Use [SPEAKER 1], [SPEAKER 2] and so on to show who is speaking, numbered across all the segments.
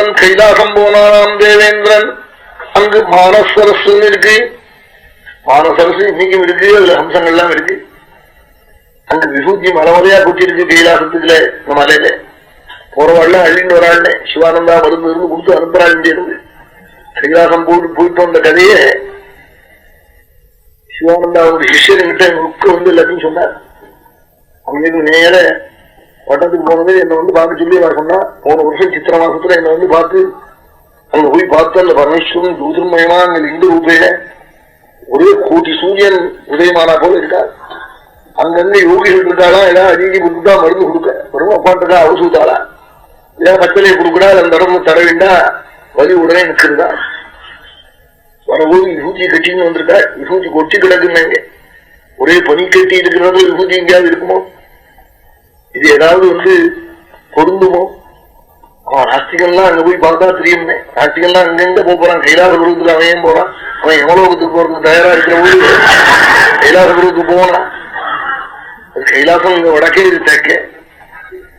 [SPEAKER 1] கைலாசம் போனானாம் தேவேந்திரன். அங்கு மானசரசு இருக்கு. மானசரசு இன்னைக்கும் இருக்கு. அதுல அம்சங்கள்லாம் இருக்கு. அங்க விபூதி மலைமலையா கொட்டிருக்கு கைலாசத்துக்குல. இந்த மலையில போறவாள்லாம் அள்ளின்னு வராள்னே சிவானந்தா மருந்து இருந்து கொடுத்து அனுப்புறாள். இருந்து கைலாசம் போயிட்டு வந்த கதையே சிவானந்தா ஒரு சிஷ்யர்கிட்ட முக்க வந்து எல்லாத்தையும் சொன்னார். அங்கிருந்து நேர பட்டத்துக்கு போனது என்ன வந்து பார்க்க சொல்லி நான் சொன்னா, போன வருஷம் சித்திர மாசத்துல என்ன வந்து பார்த்து அங்க போய் பார்த்து அந்த பரமேஸ்வரன் ஜோதிர்மயமா அங்க லிங்க ரூபையில ஒரே கோட்டி சூரியன் உதயமானா போல இருக்கா. அங்கிருந்து யோகிகள் இருக்காளா, ஏதாவது அதிகி கொடுத்தா மருந்து கொடுக்க வரும், அப்பாட்டுக்கா அவசூத்தாளா, ஏதாவது பச்சலையை கொடுக்கடா, அந்த இடத்துல தர வேண்டா, வலி உடனே நிற்கிறதா. வரபோது விபூதி கட்டின்னு வந்திருக்கா. விபூதி கொட்டி கிடக்குன்னாங்க. ஒரே பனி கட்டி இருக்கிறது விபூதி எங்கேயாவது இருக்குமோ? இது ஏதாவது வந்து பொருந்துமோ? அவன் நாஸ்திகன்லாம் அங்க போய் பார்த்தா தெரியும்னே. நாஸ்திகன்லாம் அங்கெங்க போறான். கைலாச குருவத்துக்கு அவன் ஏன் போறான்? அவன் எவ்வளவுக்கு போறதுக்கு தயாரா இருக்கிற போது கைலாச குருவுக்கு போனான். கைலாசம் இங்க வடக்கே இது தெற்க.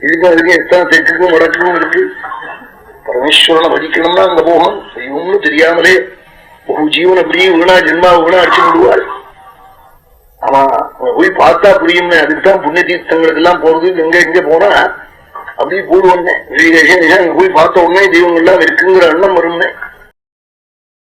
[SPEAKER 1] இதுக்கும் அதுக்கும் எத்தனை தெற்குக்கும் வடக்குக்கும் இருக்கு. பரமேஸ்வரனை படிக்கணும்னா அங்க போகணும். செய்யும்னு தெரியாமலே ஒரு ஜீவன் அப்படியே வீணா ஜென்மா வீணா அடிச்சு விடுவாள். ஆமா போய் பார்த்தா புரியும்னே. அதுக்குதான் புண்ணிய தீர்த்தங்களுக்கு எல்லாம் போறது. எங்க எங்க போனா அப்படி போடுவோன்னே. அங்க போய் பார்த்த உடனே தெய்வங்கள் எல்லாம் இருக்குங்கிற எண்ணம் வரும்னே.